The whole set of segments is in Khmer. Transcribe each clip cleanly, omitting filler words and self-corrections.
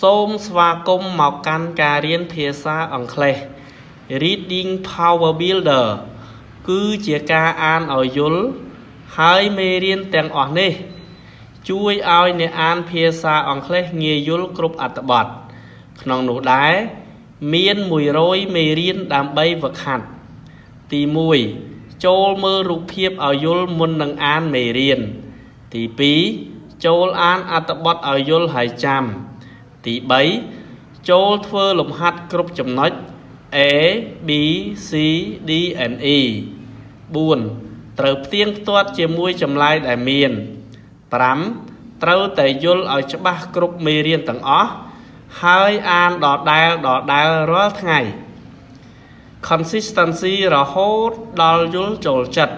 សូមស្វាគមន៍មកកាន់ការរៀនភាសាអង់គ្លេស Reading Power Builder គឺជាការអានឲ្យយល់ហើយមេរៀនទាំងអស់នេះជួយឲ្យអ្នកអានភាសាអង់គ្លេសងាយយល់គ្រប់អត្ថបទក្នុងនោះដែរមាន100មេរៀនដើម្បីហ្វឹកហាត់ទី1ចូលមើលរូបភាពឲ្យយល់មុននឹងអានមេរៀនទី2ចូលអានអត្ថបទឲ្យយល់ហើយចាំទី3ចូលធ្វើលំហាត់គ្រប់ចំណុច A B C D and E 4ត្រូវផ្ទៀងផ្ទាត់ជាមួយចម្លើយដែលមាន5ត្រូវតែយល់ឲ្យច្បាស់គ្រប់មេរៀនទាំងអស់ហើយអានដដែលរាល់ថ្ងៃ Consistency រហូតដល់យល់ចូលចិត្ត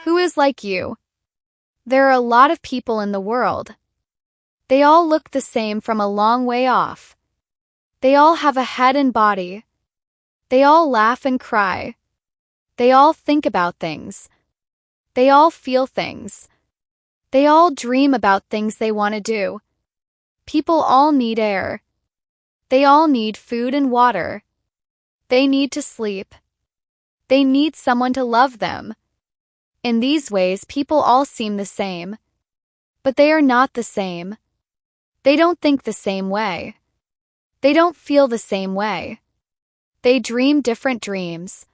Who is like you? There are a lot of people in the world. They all look the same from a long way off. They all have a head and body. They all laugh and cry. They all think about things. They all feel things. They all dream about things they want to do. People all need air. They all need food and water. They need to sleep. They need someone to love them. In these ways, people all seem the same. But they are not the same. They don't think the same way. They don't feel the same way. They dream different dreams.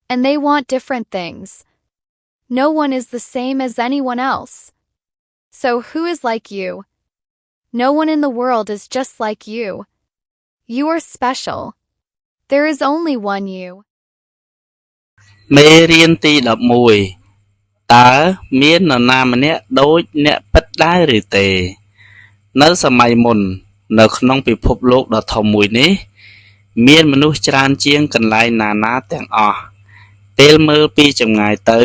And they want different things. No one is the same as anyone else. So who is like you? No one in the world is just like you. You are special. There is only one you. មេរៀនទី11តើមាននរណាម្នាក់ដូចអ្នកពិតដែរឬទេនៅសម័យមុននៅក្នុងពិភពលោកដ៏ធំមួយនេះមានមនុស្សច្រើនជាងកន្លែងណាទាំងអស់ពេលមើលពីចម្ងាយទៅ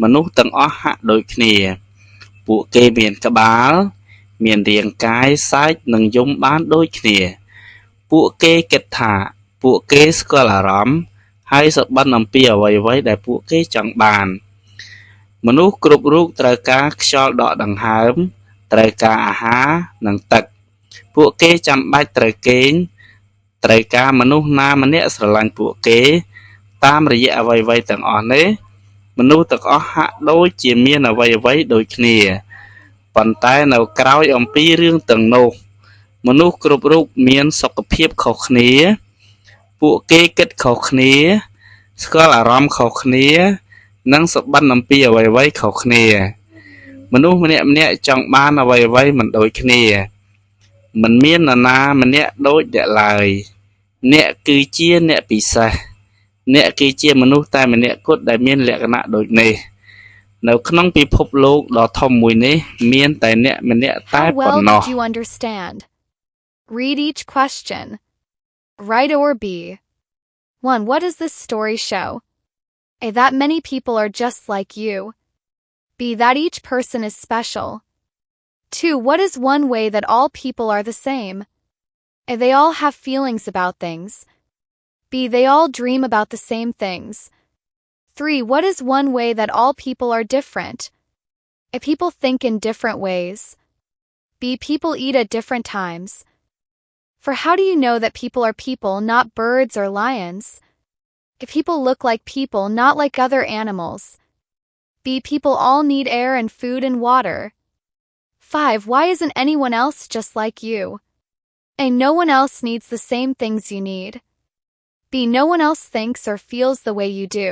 មនុស្សទាំងអស់ហាក់ដូចគ្នាពួកគេមានក្បាលមានរាងកាយសាច់និងយំបានដូចគ្នាពួកគេគិតថាពួកគេស្គាល់អារម្មណ៍ហើយសុបិនអំពីអ្វីៗដែលពួកគេចង់បានមនុស្សគ្រប់រូបត្រូវការខ្យល់ដកដង្ហើមត្រូវការអាហារនិងទឹកពួកគេចាំបាច់ត្រូវគេងត្រូវការមនុស្សណាម្នាក់ស្រឡាញ់ពួកគេតាមរយៈអ្វីៗទាំងអស់នេះមនុស្សទាំងអស់ហាក់ដូចជាមានអ្វីៗដូចគ្នាប៉ុន្តែនៅក្រោយអំពីរឿងទាំងនោះមនុស្សគ្រប់រូបមានសុខភាពខុសគ្នាពួកគេគិតខុសគ្នាស្គាល់អារម្មណ៍ខុសគ្នានិងសុបិនអំពីអ្វីៗខុសគ្នាមនុស្សម្នាក់ចង់បានអ្វីៗមិនដូចគ្នាមិនមាននរណាម្នាក់ដូចអ្នកឡើយអ្នកគឺជាអ្នកពិសេសអ្នកគឺជាមនុស្សតែម្នាក់គត់ដែលមានលក្ខណៈដូចនេះនៅក្នុងពិភពលោកដ៏ធំមួយនេះមានតែអ្នកម្នាក់តែប៉ុណ្ណោះ How well did you understand? Read each question. Right or B. 1. What does this story show? A. That many people are just like you. B. That each person is special. 2. What is one way that all people are the same? A. They all have feelings about things. B. They all dream about the same things. 3. What is one way that all people are different? A. People think in different ways. B. People eat at different times. For how do you know that people are people, not birds or lions? If people look like people, not like other animals. B. People all need air and food and water. 5. Why isn't anyone else just like you? A. No one else needs the same things you need. B. No one else thinks or feels the way you do.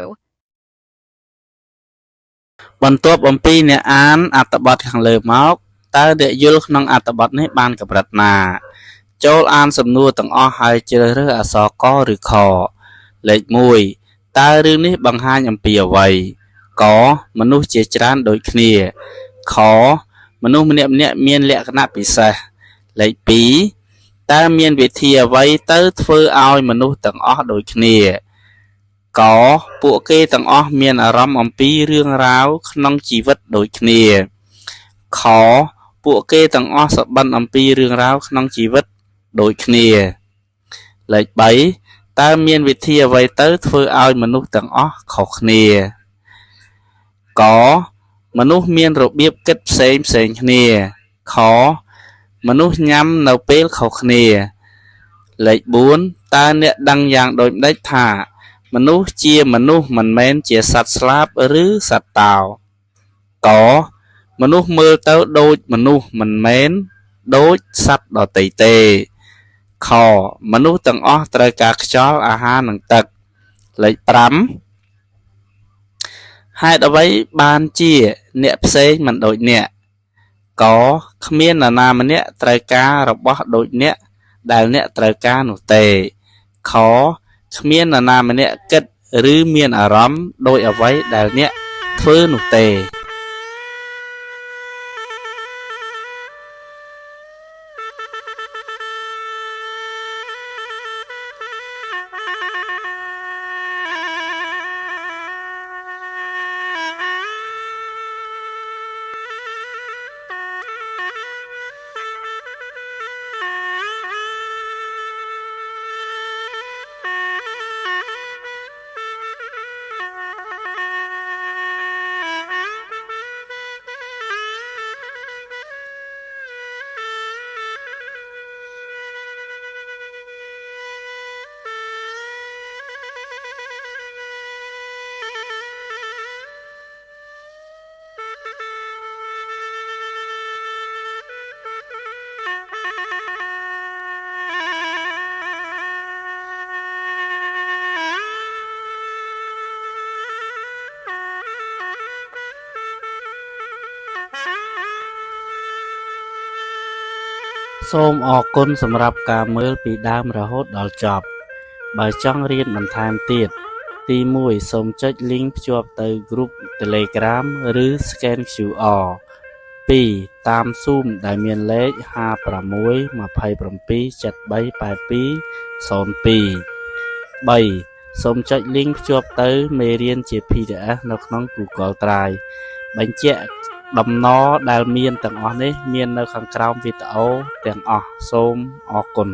បន្ទាប់អំពីអ្នកអានអត្ថបទខាងលើមកតើអ្នកយល់ក្នុងអត្ថបទនេះបានកម្រិតណាចូលអានសំណួរទាំងអស់ហើយជ្រើសរើសអក្សរកឬខលេខ1តើរឿងនេះបង្ហាញអំពីអ្វីកមនុស្សជាច្រើនដូចគ្នាខមនុស្សម្នាក់មានលក្ខណៈពិសេសលេខ2តើមានវិធីអ្វីទៅធ្វើឲ្យមនុស្សទាំងអស់ដូចគ្នាក កពួកគេទាំងអស់មានអារម្មណ៍អំពីរឿងរ៉ាវក្នុងជីវិតដូចគ្នាខពួកគេទាំងអស់សុបិនអំពីរឿងរ៉ាវក្នុងជីវិតដូចគ្នាលេខ3តើមានវិធីអ្វីទៅធ្វើឲ្យមនុស្សទាំងអស់ខុសគ្នាកមនុស្សមានរបៀបគិតផ្សេងគ្នាខមនុស្សញ៉ាំនៅពេលខុសគ្នាលេខ4តើអ្នកដឹងយ៉ាងដូចម្តេចថាមនុស្សជាមនុស្សមិនមែនជាសត្វស្លាបឬសត្វតោកមនុស្សមើលទៅដូចមនុស្សមិនមែនដូចសត្វដទៃទេខមនុស្សទាំងអស់ត្រូវការខ្យល់អាហារនិងទឹកលេខ5ហេតុអ្វីបានជាអ្នកផ្សេងមិនដូចអ្នកកគ្មាននរណាម្នាក់ត្រូវការរបស់ដូចអ្នកដែលអ្នកត្រូវការនោះទេខគ្មាននរណាម្នាក់គិតឬមានអារម្មណ៍ដោយអ្វីដែលអ្នកធ្វើនោះទេសូមអរគុណសម្រាប់ការមើលពីដើមរហូតដល់ចប់បើចង់រៀនបន្ថែមទៀតទី1សូមចុច link ភ្ជាប់ទៅ group Telegram ឬ scan QR 2តាម Zoom ដែលមានលេខ 5627738202 3សូមចុច link ភ្ជាប់ទៅមេរៀនជា PDF នៅក្នុង Google Drive បញ្ជាក់ដំណរដែលមានទាំងអស់នេះមាននៅខាងក្រោមវីដេអូទាំងអស់សូមអរគុណ